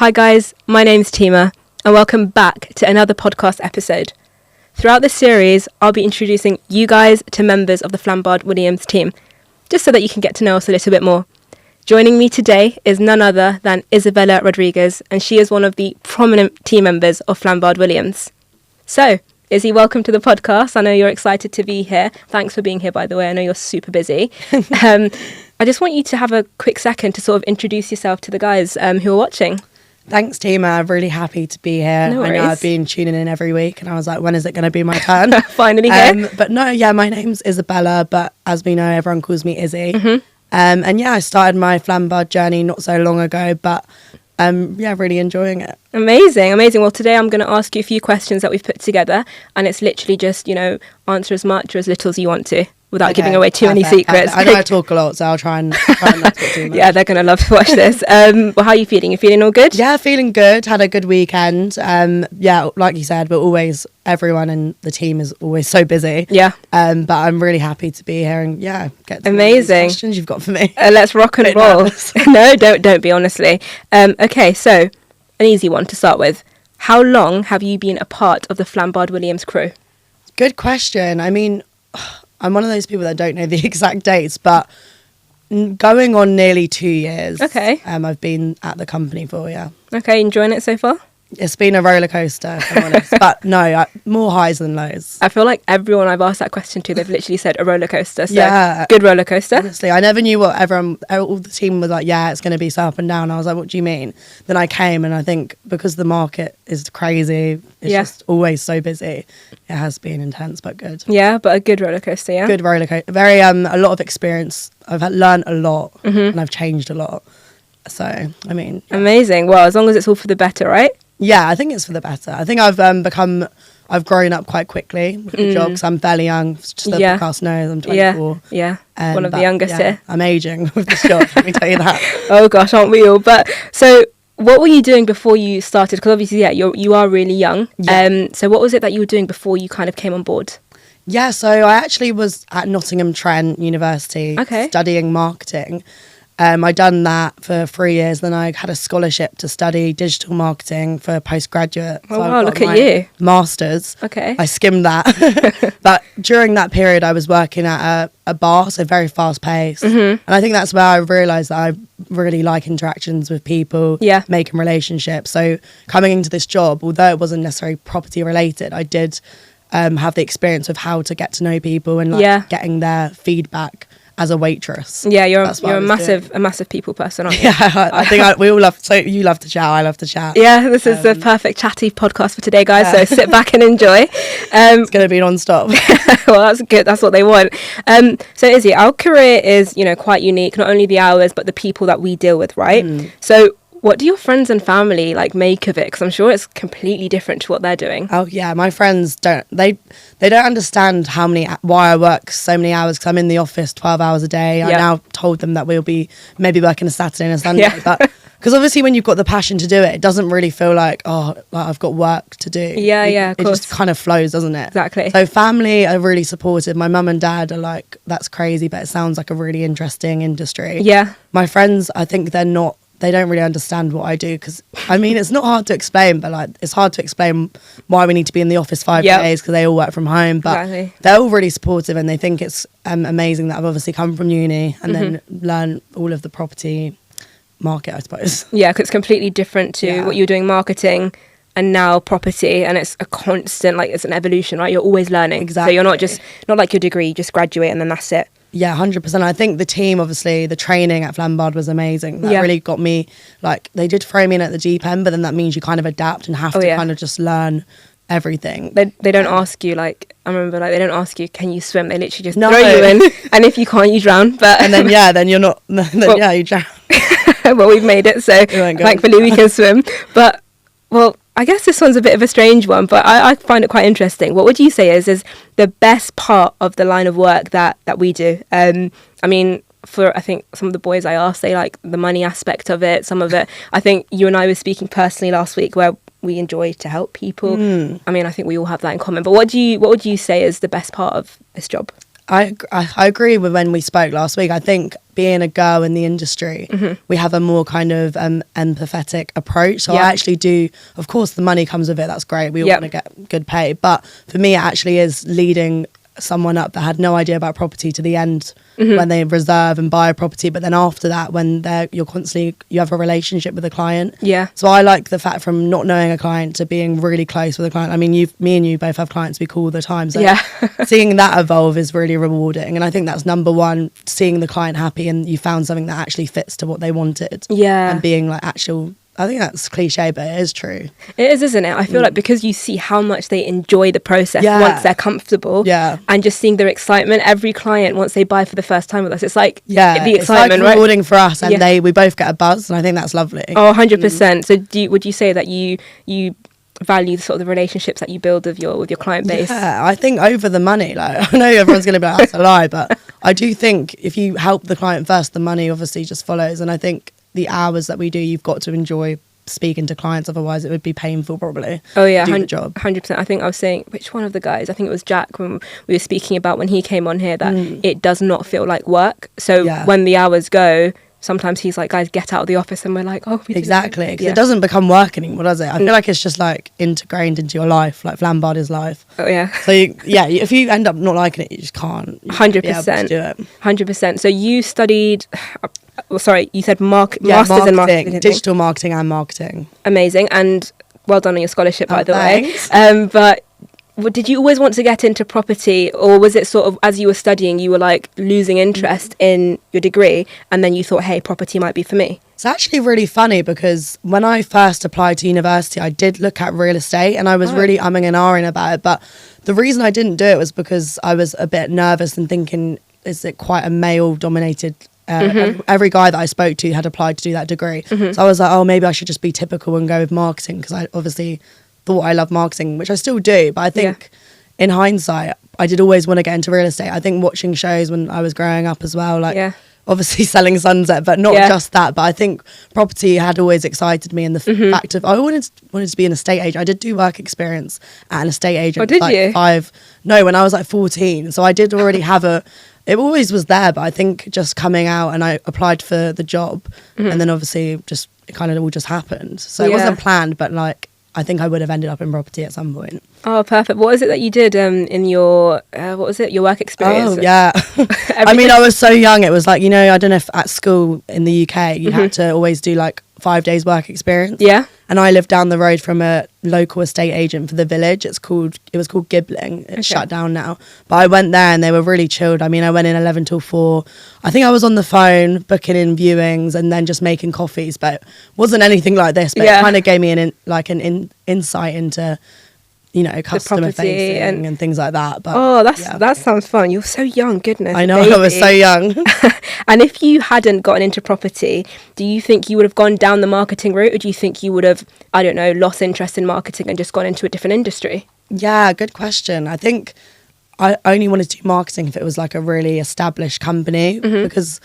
Hi guys, my name's Tima and welcome back to another podcast episode. Throughout this series, I'll be introducing you guys to members of the Flambard Williams team, just so that you can get to know us a little bit more. Joining me today is none other than Isabella Rodriguez, and she is one of the prominent team members of Flambard Williams. So, Izzy, welcome to the podcast. I know you're excited to be here. Thanks for being here, by the way. I know you're super busy. I just want you to have a quick second to sort of introduce yourself to the guys who are watching. Thanks, Tima. I'm really happy to be here. No I know worries. I've been tuning in every week and I was like, when is it going to be my turn? Finally here. But no, yeah, my name's Isabella, but as we know, everyone calls me Izzy. Mm-hmm. And yeah, I started my Flambard journey not so long ago, but yeah, really enjoying it. Amazing. Well, today I'm going to ask you a few questions that we've put together, and it's literally just, answer as much or as little as you want to without giving away too many secrets. I know I talk a lot, so I'll try and not talk too much. Yeah, they're going to love to watch this. Well, how are you feeling? You feeling all good? Yeah, feeling good. Had a good weekend. Yeah, like you said, but always everyone in the team is always so busy. Yeah. But I'm really happy to be here and yeah, get to Amazing. the questions you've got for me. Let's rock and roll. No, don't be, honestly. Okay, so an easy one to start with. How long have you been a part of the Flambard Williams crew? Good question. I mean, I'm one of those people that don't know the exact dates, but going on nearly 2 years. Okay. I've been at the company for, yeah. Okay, enjoying it so far? It's been a roller coaster, if I'm honest. But no, more highs than lows. I feel like everyone I've asked that question to, they've literally said a roller coaster. So Yeah. good roller coaster. Honestly, I never knew what all the team was like, yeah, it's going to be so up and down. I was like, what do you mean? Then I came and I think because the market is crazy, it's just always so busy. It has been intense, but good. Yeah, but a good roller coaster, yeah? Good roller coaster. Very, a lot of experience. I've learned a lot and I've changed a lot. So, I mean. Yeah. Amazing. Well, as long as it's all for the better, right? Yeah, I think it's for the better. I think I've grown up quite quickly with the job because I'm fairly young. Just the podcast knows I'm 24. Yeah. One of the youngest here. I'm aging with this job, let me tell you that. Oh gosh, aren't we all? But so what were you doing before you started? Because obviously, you are really young. Yeah. So what was it that you were doing before you kind of came on board? Yeah, so I actually was at Nottingham Trent University studying marketing. I'd done that for 3 years. Then I had a scholarship to study digital marketing for postgraduate. Oh, wow, look at you. Master's. Okay. I skimmed that. But during that period, I was working at a bar, so very fast paced. And I think that's where I realised that I really like interactions with people, making relationships. So coming into this job, although it wasn't necessarily property related, I did have the experience of how to get to know people and getting their feedback as a waitress. Yeah, you're a massive people person, aren't you? Yeah, I think we all love. So you love to chat, I love to chat. Yeah, this is the perfect chatty podcast for today, guys. So sit back and enjoy. It's going to be non-stop. Well, that's good. That's what they want. So Izzy, our career is quite unique. Not only the hours, but the people that we deal with, right? So what do your friends and family make of it? Because I'm sure it's completely different to what they're doing. Oh yeah, my friends don't. They don't understand why I work so many hours because I'm in the office 12 hours a day. I now told them that we'll be maybe working a Saturday and a Sunday, but because obviously when you've got the passion to do it, it doesn't really feel like I've got work to do. Of course. It just kind of flows, doesn't it? Exactly. So family are really supportive. My mum and dad are like, that's crazy, but it sounds like a really interesting industry. Yeah. My friends, I think they don't really understand what I do because, I mean, it's not hard to explain, but it's hard to explain why we need to be in the office 5 days because they all work from home. But they're all really supportive and they think it's amazing that I've obviously come from uni and then learn all of the property market, I suppose. Yeah, because it's completely different to what you're doing marketing and now property, and it's a constant, it's an evolution, right? You're always learning. Exactly. So you're not like your degree, you just graduate and then that's it. Yeah, 100%. I think the team, obviously, the training at Flambard was amazing. That really got me, they did throw me in at the deep end, but then that means you kind of adapt and have to kind of just learn everything. They don't ask you, I remember, they don't ask you, can you swim? They literally just throw you in, and if you can't, you drown. But and then, then you're not, you drown. Well, we've made it, so thankfully we can swim. But, well, I guess this one's a bit of a strange one, but I find it quite interesting. What would you say is the best part of the line of work that we do? I mean, I think some of the boys I asked, they like the money aspect of it. Some of it, I think you and I were speaking personally last week where we enjoy to help people. I mean, I think we all have that in common. But what would you say is the best part of this job? I agree with when we spoke last week. I think being a girl in the industry, we have a more kind of empathetic approach. So I actually do, of course, the money comes with it. That's great. We all want to get good pay. But for me, it actually is leading someone up that had no idea about property to the end when they reserve and buy a property. But then after that, when you have a relationship with a client. Yeah. So I like the fact from not knowing a client to being really close with a client. I mean, me and you both have clients we call all the time. So seeing that evolve is really rewarding. And I think that's number one, seeing the client happy and you found something that actually fits to what they wanted. Yeah. And being like I think that's cliche, but it is true. It is, isn't it? I feel like because you see how much they enjoy the process once they're comfortable, and just seeing their excitement. Every client, once they buy for the first time with us, it's like the excitement, it's like rewarding for us, and we both get a buzz, and I think that's lovely. Oh, 100%. So would you say that you value sort of the relationships that you build with your client base? Yeah, I think over the money. Like, I know everyone's going to be like, that's a lie, but I do think if you help the client first, the money obviously just follows. And I think the hours that we do, you've got to enjoy speaking to clients, otherwise it would be painful probably. Oh yeah, 100%. I think I was saying, which one of the guys, I think it was Jack, when we were speaking about when he came on here, that it does not feel like work. So when the hours go, sometimes he's like, guys, get out of the office, and we're like, oh, exactly, because it doesn't become work anymore, does it? I feel like it's just like integrated into your life, like Flambard is life. Oh yeah. So if you end up not liking it, you just can't. 100%. Do it. 100%. So you studied. Well, sorry, you said masters in marketing. Digital marketing and marketing. Amazing, and well done on your scholarship, by the thanks. way. But did you always want to get into property, or was it sort of as you were studying, you were like losing interest in your degree, and then you thought, hey, property might be for me? It's actually really funny because when I first applied to university, I did look at real estate, and I was really umming and ahhing about it. But the reason I didn't do it was because I was a bit nervous and thinking, is it quite a male-dominated every guy that I spoke to had applied to do that degree. So I was like, oh, maybe I should just be typical and go with marketing, because I obviously thought I loved marketing, which I still do. But I think in hindsight, I did always want to get into real estate. I think watching shows when I was growing up as well, like obviously Selling Sunset, but not just that. But I think property had always excited me, and the fact of I wanted to be an estate agent. I did do work experience at an estate agent. Oh, did you? When I was like 14. So I did already have it always was there, but I think just coming out and I applied for the job, and then obviously just it kind of all just happened. So it wasn't planned, but like I think I would have ended up in property at some point. Oh, perfect. What is it that you did in your your work experience? Oh, yeah. I mean, I was so young. It was like, I don't know if at school in the UK you had to always do like 5 days work experience. Yeah. And I lived down the road from a local estate agent for the village. It was called Gibbling. It's shut down now. But I went there and they were really chilled. I mean, I went in 11 till 4. I think I was on the phone booking in viewings and then just making coffees, but it wasn't anything like this. But it kind of gave me an insight into customer facing and things like that. But that sounds fun. You're so young, goodness. I know, baby. I was so young. And if you hadn't gotten into property, do you think you would have gone down the marketing route, or do you think you would have, I don't know, lost interest in marketing and just gone into a different industry? Yeah, good question. I think I only wanted to do marketing if it was like a really established company, because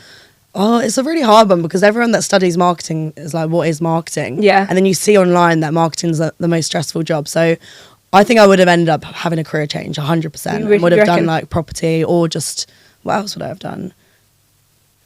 it's a really hard one, because everyone that studies marketing is like, what is marketing? Yeah. And then you see online that marketing's the most stressful job. So I think I would have ended up having a career change 100%. I would have done like property, or just, what else would I have done?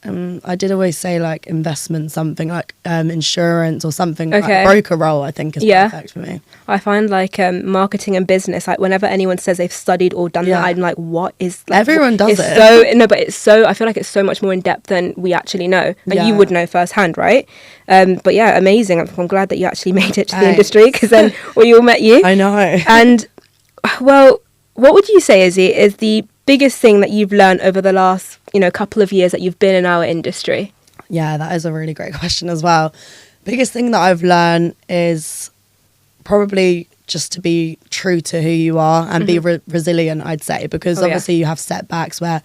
I did always say like investment, something like insurance or something. Like a broker role, I think is perfect for me. I find like marketing and business, like whenever anyone says they've studied or done that, I'm like, what is like, everyone does it. But it's so, I feel like it's so much more in depth than we actually know. And you would know firsthand, right? But yeah, amazing. I'm glad that you actually made it to the industry, because then we all met you. I know. And well, what would you say is the biggest thing that you've learned over the last couple of years that you've been in our industry? Yeah, that is a really great question as well. Biggest thing that I've learned is probably just to be true to who you are and be resilient, I'd say, because obviously you have setbacks where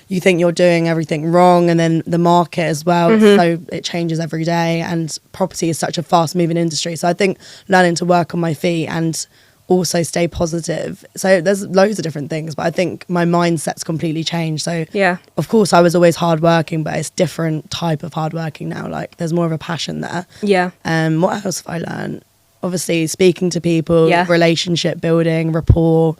you think you're doing everything wrong, and then the market as well, so it changes every day, and property is such a fast moving industry. So I think learning to work on my feet and also stay positive. So there's loads of different things, but I think my mindset's completely changed. So of course I was always hardworking, but it's different type of hardworking now. Like there's more of a passion there. What else have I learned? Obviously speaking to people, relationship building, rapport,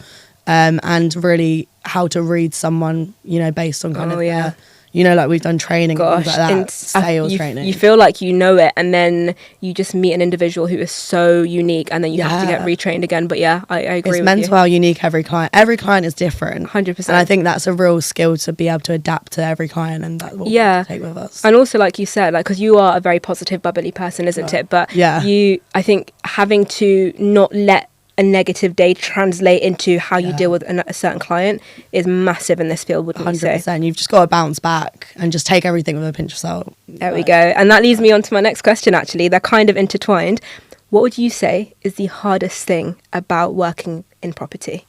and really how to read someone, you know, based on kind of you know, like we've done training and things like that, sales training. You feel like you know it, and then you just meet an individual who is so unique, and then you have to get retrained again. But yeah, I agree with you. It's meant to well unique every client. Every client is different. 100%. And I think that's a real skill to be able to adapt to every client, and that's what we take with us. And also, like you said, like, because you are a very positive, bubbly person, isn't it? But I think having to not let a negative day translate into how you deal with a certain client is massive in this field, wouldn't you say? 100%. You've just got to bounce back and just take everything with a pinch of salt. There we go. And that leads me on to my next question, actually. They're kind of intertwined. What would you say is the hardest thing about working in property?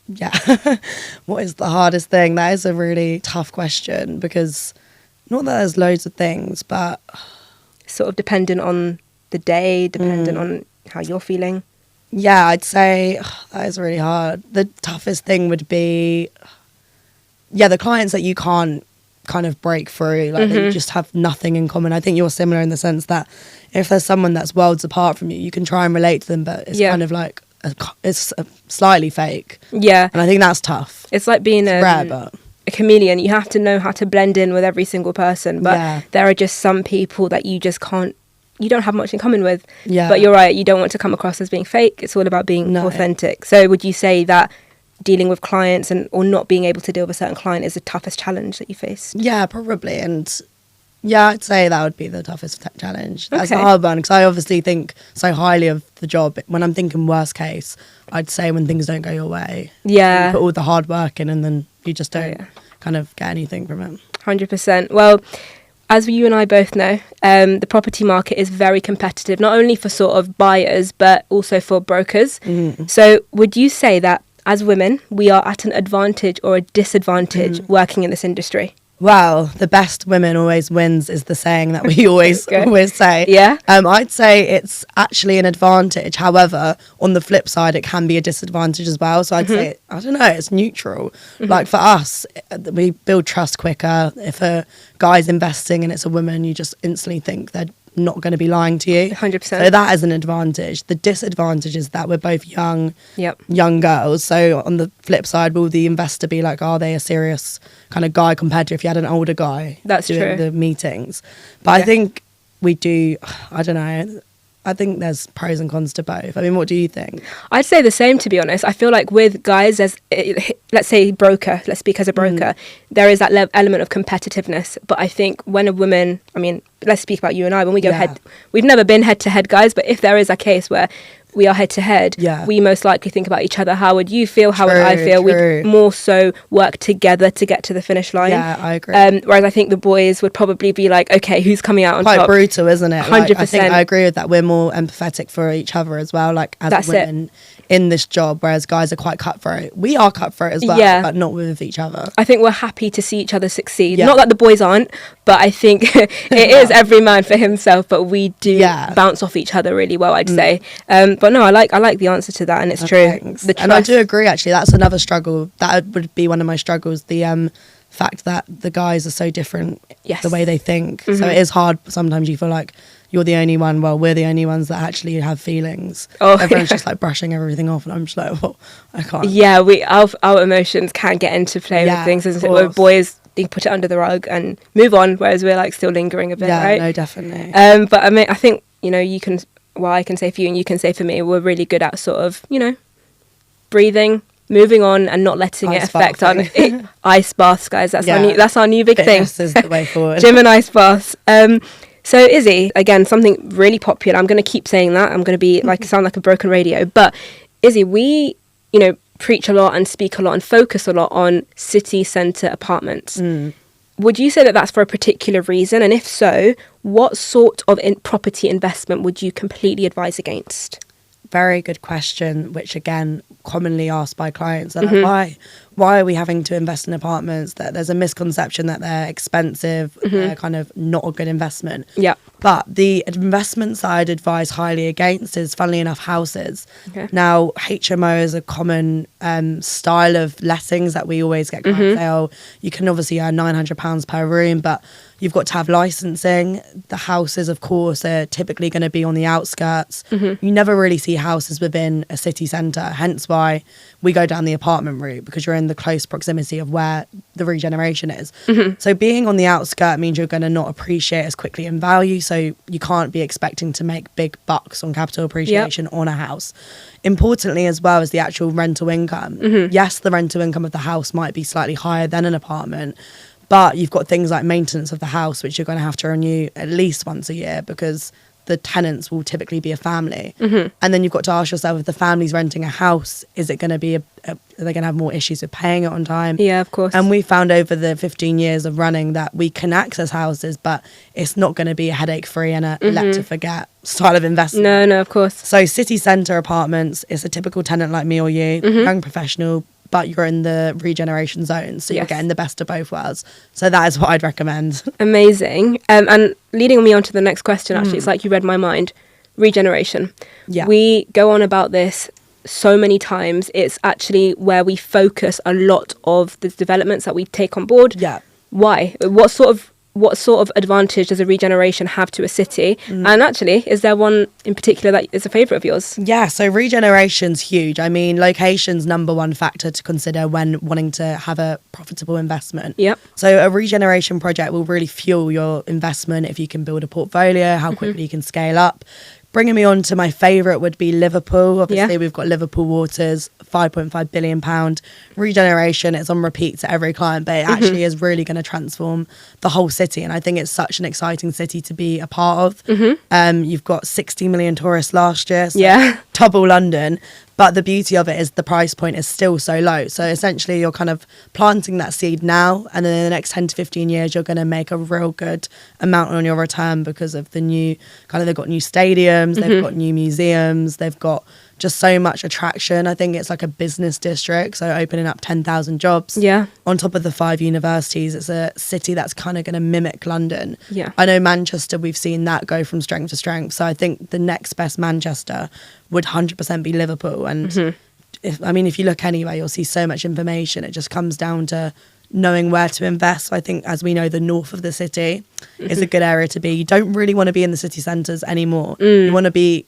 Yeah. What is the hardest thing? That is a really tough question, because not that there's loads of things, but sort of dependent on the day, dependent on how you're feeling. Yeah, I'd say that is really hard. The toughest thing would be, the clients that you can't kind of break through, like that you just have nothing in common. I think you're similar in the sense that if there's someone that's worlds apart from you, you can try and relate to them, but it's kind of like, it's slightly fake. Yeah. And I think that's tough. It's like being rare, but a chameleon. You have to know how to blend in with every single person, but there are just some people that you just can't, you don't have much in common with. Yeah. But you're right, you don't want to come across as being fake. It's all about being authentic. So would you say that dealing with clients or not being able to deal with a certain client is the toughest challenge that you face? Yeah, probably. And yeah, I'd say that would be the toughest challenge. That's a hard one, because I obviously think so highly of the job. When I'm thinking worst case, I'd say when things don't go your way. Yeah. You put all the hard work in and then you just don't kind of get anything from it. 100%. Well, as you and I both know, the property market is very competitive, not only for sort of buyers, but also for brokers. So would you say that as women, we are at an advantage or a disadvantage working in this industry? Well, the best women always wins is the saying that we always say. Yeah. I'd say it's actually an advantage. However, on the flip side, it can be a disadvantage as well. So I'd say, I don't know, it's neutral. Like for us, we build trust quicker. If a guy's investing and it's a woman, you just instantly think they're not going to be lying to you. 100%. So that is an advantage. The disadvantage is that we're both young girls. So on the flip side, will the investor be like, are they a serious kind of guy compared to if you had an older guy doing the meetings? But I think we do, I don't know, I think there's pros and cons to both. I mean, what do you think? I'd say the same, to be honest. I feel like with guys, as let's say broker, let's speak as a broker, there is that element of competitiveness. But I think when a woman, I mean, let's speak about you and I, when we go head, we've never been head to head guys, but if there is a case where we are head to head, we most likely think about each other. How would you feel? How would I feel? We more so work together to get to the finish line. Yeah, I agree. Whereas I think the boys would probably be like, okay, who's coming out on top? Quite brutal, isn't it? 100%. Like, I think I agree with that. We're more empathetic for each other as well, like as women in this job, whereas guys are quite cutthroat. We are cutthroat as well, but not with each other. I think we're happy to see each other succeed. Not that the boys aren't, but I think it is every man for himself, but we do bounce off each other really well, I'd say. But no, I like the answer to that, and it's true. And I do agree, actually. That's another struggle. That would be one of my struggles, the fact that the guys are so different, the way they think. So it is hard. Sometimes you feel like you're the only one. Well, we're the only ones that actually have feelings. Everyone's just like brushing everything off, and I'm just like, well, I can't. Yeah, our emotions can get into play with things, isn't it? Where boys, you put it under the rug and move on, whereas we're like still lingering a bit, right? Yeah, no, definitely. But I mean, I think, you know, you can, well, I can say for you and you can say for me, we're really good at sort of, you know, breathing, moving on, and not letting it affect our ice baths, guys. That's our new big Fitness thing. Is the way forward. Gym and ice baths. So Izzy, again, something really popular. I'm going to keep saying that. I'm going to be sound like a broken radio. But Izzy, we, you know, preach a lot and speak a lot and focus a lot on city centre apartments. Would you say that that's for a particular reason? And if so, what sort of property investment would you completely advise against? Very good question, which again, commonly asked by clients. They're like, why are we having to invest in apartments? That there's a misconception that they're expensive, they're kind of not a good investment. Yeah. But the investments I'd advise highly against is, funnily enough, houses. Now, HMO is a common style of lettings that we always get clients say, oh, you can obviously earn £900 per room, but You've got to have licensing. The houses, of course, are typically going to be on the outskirts. You never really see houses within a city centre, hence why we go down the apartment route, because you're in the close proximity of where the regeneration is. So being on the outskirts means you're going to not appreciate as quickly in value, so you can't be expecting to make big bucks on capital appreciation on a house. Importantly as well as the actual rental income. Yes, the rental income of the house might be slightly higher than an apartment, but you've got things like maintenance of the house, which you're going to have to renew at least once a year, because the tenants will typically be a family. And then you've got to ask yourself, if the family's renting a house, is it going to be are they going to have more issues with paying it on time? Yeah, of course. And we found over the 15 years of running that we can access houses, but it's not going to be a headache-free and a let to forget style of investment. No, of course. So city centre apartments, it's a typical tenant like me or you, young professional, but you're in the regeneration zone, so you're getting the best of both worlds. So that is what I'd recommend. Amazing. And leading me on to the next question, actually, it's like you read my mind. Regeneration. Yeah. We go on about this so many times. It's actually where we focus a lot of the developments that we take on board. Yeah. Why? What sort of advantage does a regeneration have to a city? And actually, is there one in particular that is a favourite of yours? Yeah, so regeneration's huge. I mean, location's number one factor to consider when wanting to have a profitable investment. Yep. So a regeneration project will really fuel your investment if you can build a portfolio, how quickly you can scale up. Bringing me on to my favourite would be Liverpool. Obviously, we've got Liverpool Waters, £5.5 billion. Regeneration, it's on repeat to every client, but it actually is really going to transform the whole city. And I think it's such an exciting city to be a part of. You've got 60 million tourists last year, so double London. But the beauty of it is the price point is still so low. So essentially you're kind of planting that seed now, and then in the next 10 to 15 years, you're going to make a real good amount on your return because of the new, they've got new stadiums, they've got new museums, they've got just so much attraction. I think it's like a business district, so opening up 10,000 jobs. Yeah. On top of the 5 universities, it's a city that's kind of going to mimic London. Yeah. I know Manchester, we've seen that go from strength to strength. So I think the next best Manchester would 100% be Liverpool. And if you look anywhere, you'll see so much information. It just comes down to knowing where to invest. So I think, as we know, the north of the city is a good area to be. You don't really want to be in the city centres anymore. You want to be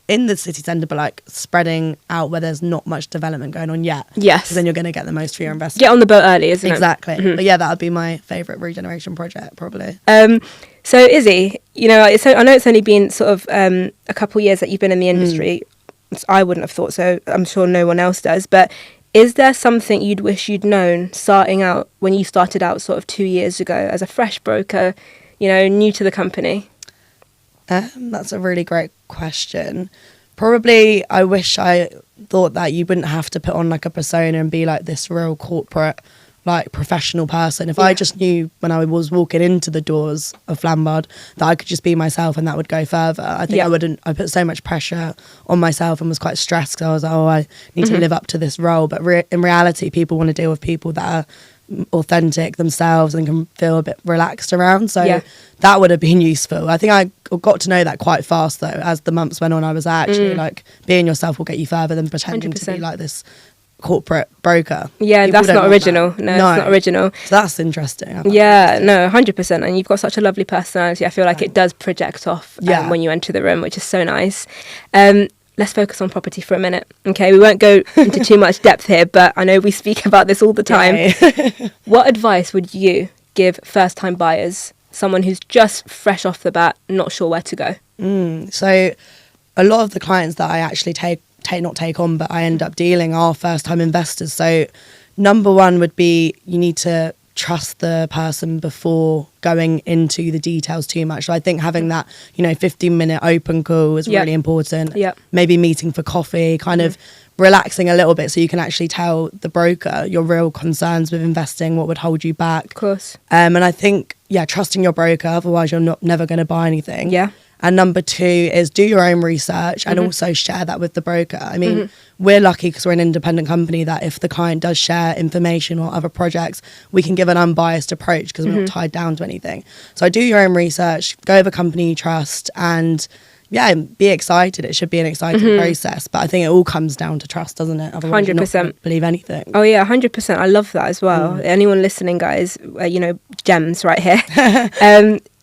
in the city centre, but like spreading out where there's not much development going on yet. Yes. Because then you're going to get the most for your investment. Get on the boat early, isn't it? Exactly. But yeah, that would be my favourite regeneration project, probably. So Izzy, I know it's only been sort of a couple of years that you've been in the industry. I wouldn't have thought so. I'm sure no one else does. But is there something you'd wish you'd known starting out when you started out sort of 2 years ago as a fresh broker, new to the company? That's a really great question. Probably I wish I thought that you wouldn't have to put on like a persona and be like this real corporate, like professional person. If I just knew when I was walking into the doors of Flambard that I could just be myself and that would go further, I think I put so much pressure on myself and was quite stressed because I was like, I need to live up to this role. But in reality, people want to deal with people that are authentic themselves and can feel a bit relaxed around. So that would have been useful. I think I got to know that quite fast though. As the months went on, I was actually like, being yourself will get you further than pretending 100%. To be like this corporate broker. Yeah, people that's not original. That. No, it's not original. So that's interesting. Yeah, no, 100%. And you've got such a lovely personality. I feel like it does project off when you enter the room, which is so nice. Let's focus on property for a minute. Okay, we won't go into too much depth here, but I know we speak about this all the time. Yeah. What advice would you give first-time buyers, someone who's just fresh off the bat, not sure where to go? So a lot of the clients that I actually not take on, but I end up dealing are first-time investors. So number one would be you need to trust the person before going into the details too much. So I think having that 15-minute open call is really important. Maybe meeting for coffee, kind of relaxing a little bit so you can actually tell the broker your real concerns with investing, what would hold you back. Of course. And I think trusting your broker, otherwise you're never going to buy anything. And number two is do your own research and also share that with the broker. I mean, we're lucky because we're an independent company that if the client does share information or other projects, we can give an unbiased approach because we're not tied down to anything. So do your own research, go with a company you trust, and be excited. It should be an exciting process. But I think it all comes down to trust, doesn't it? Otherwise, 100%. You're not gonna believe anything. Oh, yeah, 100%. I love that as well. Anyone listening, guys, gems right here.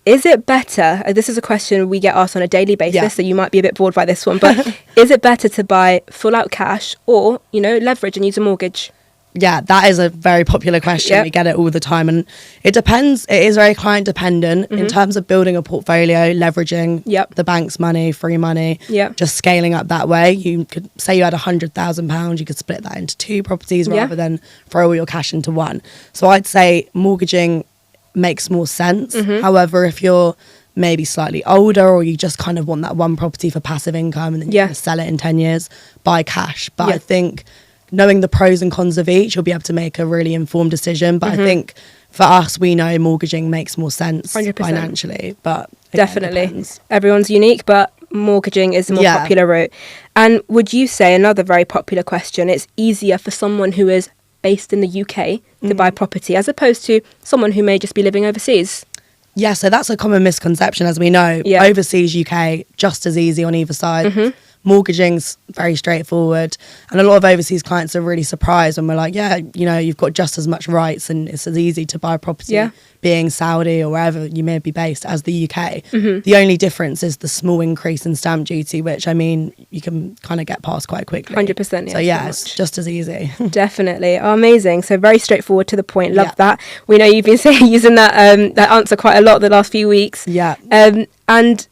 Is it better, this is a question we get asked on a daily basis, so you might be a bit bored by this one, but is it better to buy full out cash or, leverage and use a mortgage? Yeah, that is a very popular question. Yep. We get it all the time. And it depends. It is very client dependent in terms of building a portfolio, leveraging the bank's money, free money, just scaling up that way. You could say you had £100,000, you could split that into 2 properties rather than throw all your cash into one. So I'd say mortgaging makes more sense. However, if you're maybe slightly older or you just kind of want that one property for passive income and then you can sell it in 10 years, buy cash. But I think knowing the pros and cons of each, you'll be able to make a really informed decision. But I think for us, we know mortgaging makes more sense 100%. Financially. But definitely, everyone's unique, but mortgaging is the more popular route. And would you say, another very popular question, it's easier for someone who is based in the UK to buy property as opposed to someone who may just be living overseas? Yeah, so that's a common misconception, as we know. Overseas, UK, just as easy on either side. Mortgaging's very straightforward, and a lot of overseas clients are really surprised when we're like, you've got just as much rights and it's as easy to buy a property being Saudi or wherever you may be based as the UK. The only difference is the small increase in stamp duty, which you can kind of get past quite quickly. 100%. So it's just as easy. Definitely. Oh, amazing. So very straightforward, to the point. Love that. We know you've been using that answer quite a lot the last few weeks. And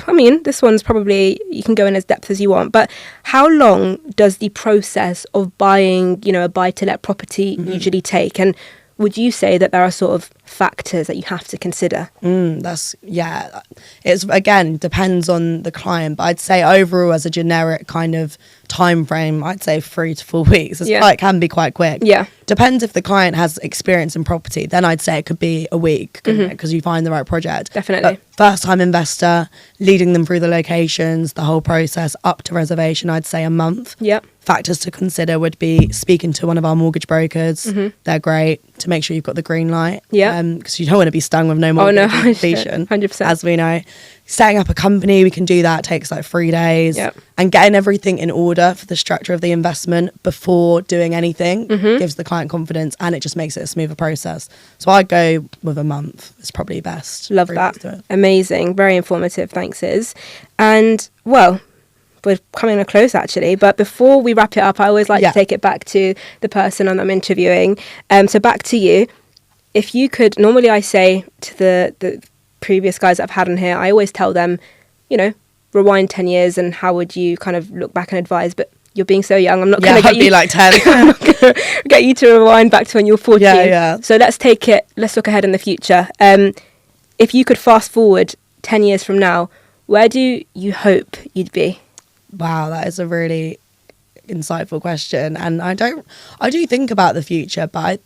I mean, this one's probably, you can go in as depth as you want, but how long does the process of buying, a buy-to-let property usually take? And would you say that there are sort of factors that you have to consider? It's, again, depends on the client, but I'd say overall, as a generic kind of time frame, I'd say 3 to 4 weeks. It can be quite quick. Depends if the client has experience in property, then I'd say it could be a week, because you find the right project. Definitely. But first time investor, leading them through the locations, the whole process up to reservation, I'd say a month. Factors to consider would be speaking to one of our mortgage brokers. They're great to make sure you've got the green light. Because you don't want to be stung with no mortgage completion. 100%. As we know. Setting up a company, we can do that. It takes like 3 days. And getting everything in order for the structure of the investment before doing anything gives the client confidence, and it just makes it a smoother process. So I'd go with a month. It's probably best. Love that. Amazing. Very informative. Thanks, Iz. And, well, we're coming to a close, actually. But before we wrap it up, I always like to take it back to the person I'm interviewing. So back to you. If you could, normally I say to the previous guys that I've had on here, I always tell them, rewind 10 years and how would you kind of look back and advise? But you're being so young, I'm not going to get you like 10. I'm not going to get you to rewind back to when you were 14. So let's look ahead in the future. If you could fast forward 10 years from now, where do you hope you'd be? Wow, that is a really insightful question. And I do think about the future, but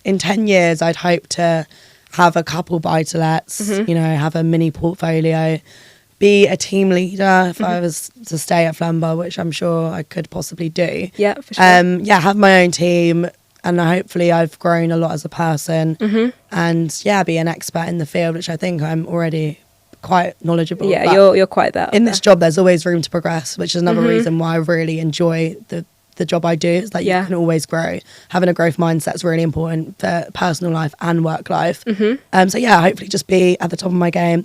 in 10 years, I'd hope to have a couple buy-to-lets, have a mini portfolio, be a team leader if I was to stay at Flambard, which I'm sure I could possibly do. Yeah, for sure. Have my own team, and hopefully I've grown a lot as a person, and be an expert in the field, which I think I'm already quite knowledgeable. Yeah, you're quite that. In this job, there's always room to progress, which is another reason why I really enjoy the job I do. Is that you can always grow. Having a growth mindset is really important for personal life and work life. Hopefully just be at the top of my game.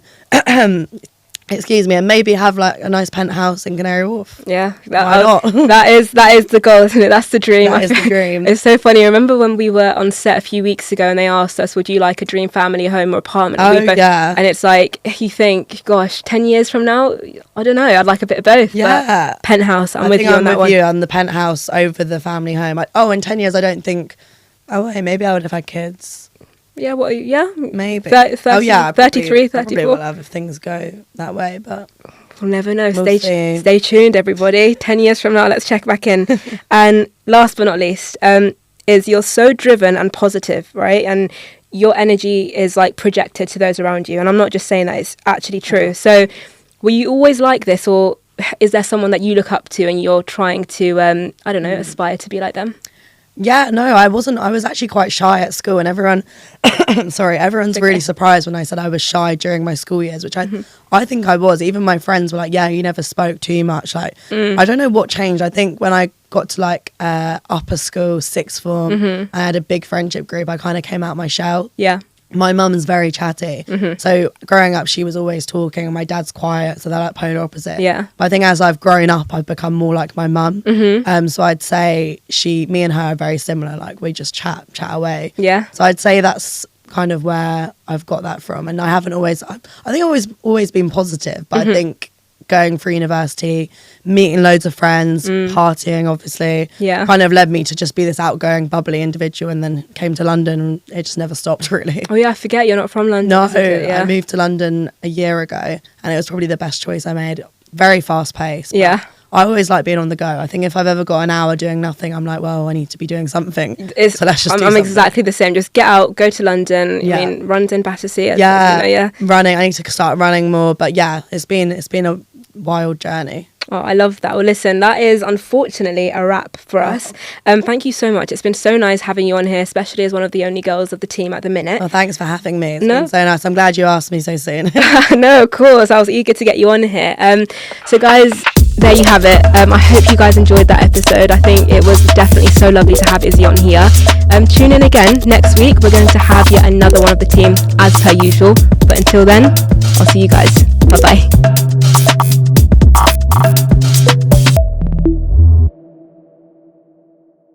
Excuse me, and maybe have like a nice penthouse in Canary Wharf. Yeah, that is the goal, isn't it? That's the dream. That is the dream. It's so funny. I remember when we were on set a few weeks ago and they asked us, would you like a dream family home or apartment? And it's like, you think, gosh, 10 years from now, I don't know, I'd like a bit of both. Yeah. But penthouse, I'm with you on that one. I'm with you on the penthouse over the family home. In 10 years, I don't think, maybe I would have had kids. Yeah, maybe. 33, 34. Probably will have if things go that way, but we'll never know. We'll stay tuned, everybody. 10 years from now, let's check back in. And last but not least, is you're so driven and positive, right? And your energy is like projected to those around you. And I'm not just saying that, it's actually true. So were you always like this, or is there someone that you look up to and you're trying to, aspire to be like them? Yeah, no, I wasn't. I was actually quite shy at school, and everyone's really surprised when I said I was shy during my school years, which I think I was. Even my friends were like, yeah, you never spoke too much. Like, I don't know what changed. I think when I got to like upper school, sixth form, I had a big friendship group. I kind of came out my shell. Yeah. My mum's very chatty. So growing up, she was always talking, and my dad's quiet. So they're like polar opposite. Yeah. But I think as I've grown up, I've become more like my mum. So I'd say me and her are very similar. Like we just chat away. Yeah. So I'd say that's kind of where I've got that from. And I haven't always, I think always been positive. But I think going through university, meeting loads of friends, partying obviously, kind of led me to just be this outgoing, bubbly individual, and then came to London and it just never stopped really. Oh yeah, I forget you're not from London. No, I moved to London a year ago and it was probably the best choice I made. Very fast paced. Yeah. I always like being on the go. I think if I've ever got an hour doing nothing, I'm like, well, I need to be doing something. So let's just do something. I'm exactly the same. Just get out, go to London. Yeah. I mean, London, Battersea. Yeah. Running. I need to start running more. But yeah, it's been a wild journey. Oh, I love that. Well, listen, that is unfortunately a wrap for us. Thank you so much. It's been so nice having you on here, especially as one of the only girls of the team at the minute. Well, thanks for having me. It's been so nice. I'm glad you asked me so soon. No, of course. I was eager to get you on here. So guys, there you have it. I hope you guys enjoyed that episode. I think it was definitely so lovely to have Izzy on here. Tune in again next week. We're going to have yet another one of the team as per usual. But until then, I'll see you guys. Bye-bye.